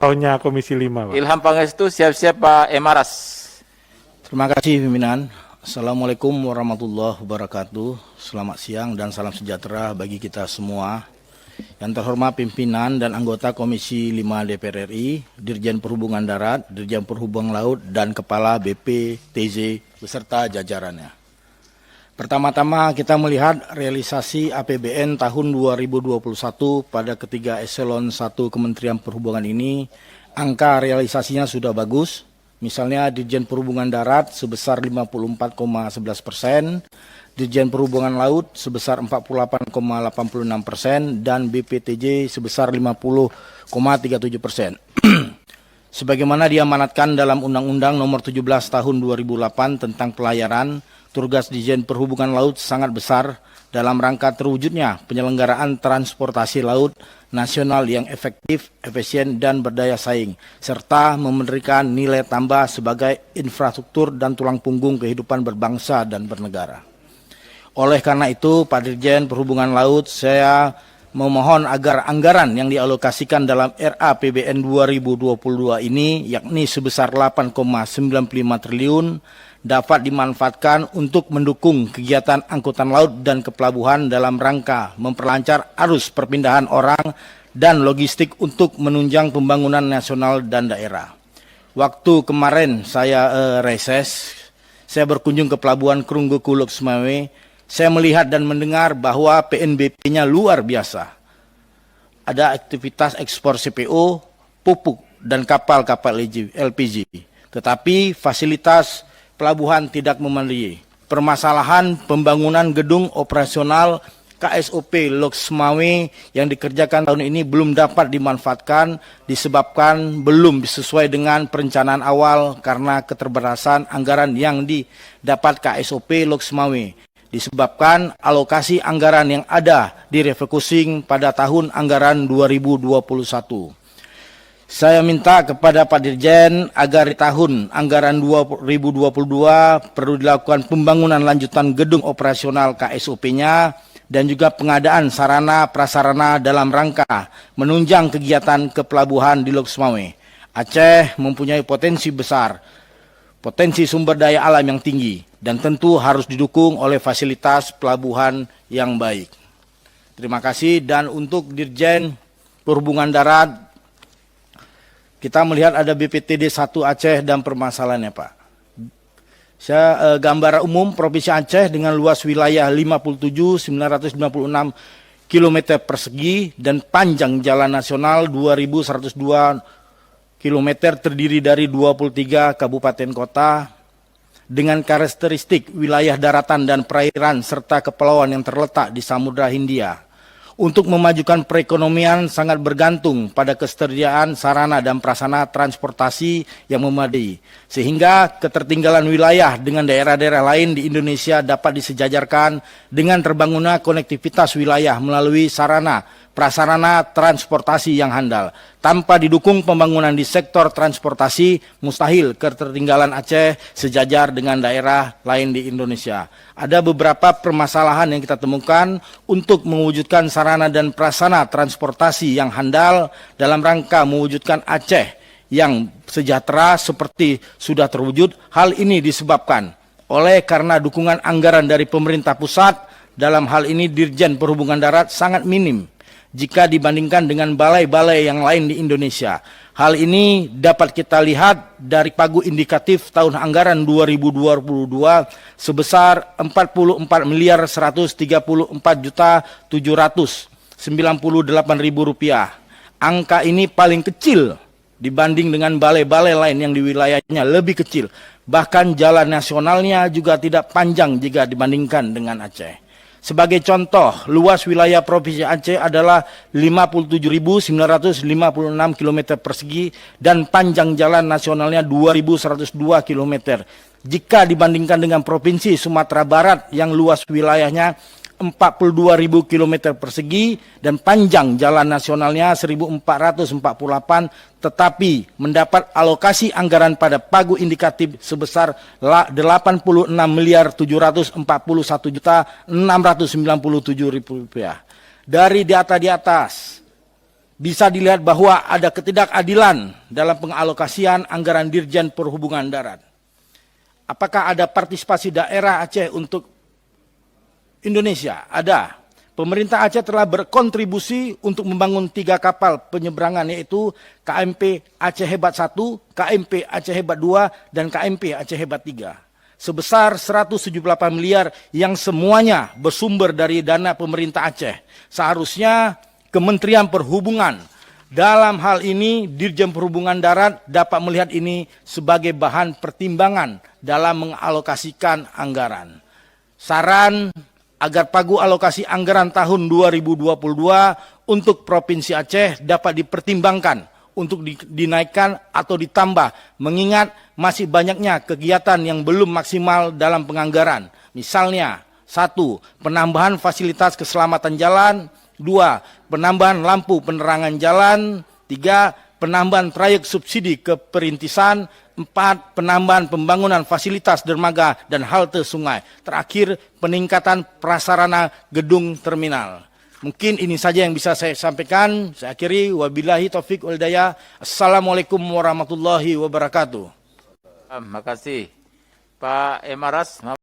tahunnya Komisi 5, Pak. Ilham Pangestu, siap-siap Pak Emaras. Terima kasih pimpinan. Assalamualaikum warahmatullahi wabarakatuh. Selamat siang dan salam sejahtera bagi kita semua. Yang terhormat pimpinan dan anggota Komisi 5 DPR RI, Dirjen Perhubungan Darat, Dirjen Perhubungan Laut, dan Kepala BPTJ beserta jajarannya. Pertama-tama kita melihat realisasi APBN tahun 2021 pada ketiga eselon 1 Kementerian Perhubungan ini, angka realisasinya sudah bagus. Misalnya Dirjen Perhubungan Darat sebesar 54,11%, Dirjen Perhubungan Laut sebesar 48,86%, dan BPTJ sebesar 50,37%. Sebagaimana diamanatkan dalam Undang-Undang Nomor 17 Tahun 2008 tentang pelayaran, tugas Dirjen Perhubungan Laut sangat besar dalam rangka terwujudnya penyelenggaraan transportasi laut nasional yang efektif, efisien, dan berdaya saing, serta memberikan nilai tambah sebagai infrastruktur dan tulang punggung kehidupan berbangsa dan bernegara. Oleh karena itu, Pak Dirjen Perhubungan Laut, saya memohon agar anggaran yang dialokasikan dalam RAPBN 2022 ini, yakni sebesar 8,95 triliun, dapat dimanfaatkan untuk mendukung kegiatan angkutan laut dan kepelabuhan dalam rangka memperlancar arus perpindahan orang dan logistik untuk menunjang pembangunan nasional dan daerah. Waktu kemarin saya reses, saya berkunjung ke Pelabuhan Krunggu Lok Sumawe. Saya melihat dan mendengar bahwa PNBP-nya luar biasa. Ada aktivitas ekspor CPO, pupuk, dan kapal-kapal LPG. Tetapi fasilitas pelabuhan tidak memadai. Permasalahan pembangunan gedung operasional KSOP Lok Sumawe yang dikerjakan tahun ini belum dapat dimanfaatkan disebabkan belum sesuai dengan perencanaan awal karena keterbatasan anggaran yang didapat KSOP Lok Sumawe. Disebabkan alokasi anggaran yang ada direfocusing pada tahun anggaran 2021. Saya minta kepada Pak Dirjen agar di tahun anggaran 2022 perlu dilakukan pembangunan lanjutan gedung operasional KSOP-nya dan juga pengadaan sarana prasarana dalam rangka menunjang kegiatan kepelabuhan di Lok Sumawe. Aceh mempunyai potensi besar, potensi sumber daya alam yang tinggi, dan tentu harus didukung oleh fasilitas pelabuhan yang baik. Terima kasih. Dan untuk Dirjen Perhubungan Darat, kita melihat ada BPTD 1 Aceh dan permasalahannya, Pak. Saya gambaran umum Provinsi Aceh dengan luas wilayah 57.996 km persegi dan panjang jalan nasional 2.102 km terdiri dari 23 kabupaten kota dengan karakteristik wilayah daratan dan perairan serta kepulauan yang terletak di Samudra Hindia. Untuk memajukan perekonomian sangat bergantung pada kesediaan sarana dan prasarana transportasi yang memadai, sehingga ketertinggalan wilayah dengan daerah-daerah lain di Indonesia dapat disejajarkan dengan terbangunnya konektivitas wilayah melalui sarana prasarana transportasi yang handal. Tanpa didukung pembangunan di sektor transportasi, mustahil ketertinggalan Aceh sejajar dengan daerah lain di Indonesia. Ada beberapa permasalahan yang kita temukan untuk mewujudkan sarana dan prasarana transportasi yang handal dalam rangka mewujudkan Aceh yang sejahtera seperti sudah terwujud. Hal ini disebabkan oleh karena dukungan anggaran dari pemerintah pusat, dalam hal ini Dirjen Perhubungan Darat sangat minim jika dibandingkan dengan balai-balai yang lain di Indonesia. Hal ini dapat kita lihat dari pagu indikatif tahun anggaran 2022 sebesar 44.134.798.000 rupiah. Angka ini paling kecil dibanding dengan balai-balai lain yang di wilayahnya lebih kecil. Bahkan jalan nasionalnya juga tidak panjang jika dibandingkan dengan Aceh. Sebagai contoh, luas wilayah Provinsi Aceh adalah 57.956 km persegi dan panjang jalan nasionalnya 2.102 km. Jika dibandingkan dengan Provinsi Sumatera Barat yang luas wilayahnya 42.000 km persegi dan panjang jalan nasionalnya 1.448, tetapi mendapat alokasi anggaran pada pagu indikatif sebesar 86.741.697.000 rupiah. Dari data di atas bisa dilihat bahwa ada ketidakadilan dalam pengalokasian anggaran Dirjen Perhubungan Darat. Apakah ada partisipasi daerah Aceh untuk Indonesia? Ada. Pemerintah Aceh telah berkontribusi untuk membangun 3 kapal penyeberangan, yaitu KMP Aceh Hebat 1, KMP Aceh Hebat 2, dan KMP Aceh Hebat 3. Sebesar 178 miliar yang semuanya bersumber dari dana pemerintah Aceh. Seharusnya Kementerian Perhubungan dalam hal ini Dirjen Perhubungan Darat dapat melihat ini sebagai bahan pertimbangan dalam mengalokasikan anggaran. Saran agar pagu alokasi anggaran tahun 2022 untuk Provinsi Aceh dapat dipertimbangkan untuk dinaikkan atau ditambah, mengingat masih banyaknya kegiatan yang belum maksimal dalam penganggaran. Misalnya, 1. Penambahan fasilitas keselamatan jalan. 2. Penambahan lampu penerangan jalan. 3. Penambahan trayek subsidi keperintisan. 4. Penambahan pembangunan fasilitas dermaga dan halte sungai. Terakhir, peningkatan prasarana gedung terminal. Mungkin ini saja yang bisa saya sampaikan. Saya akhiri, wabillahi taufik wal hidayah. Assalamualaikum warahmatullahi wabarakatuh. Terima kasih. Pak Emaras.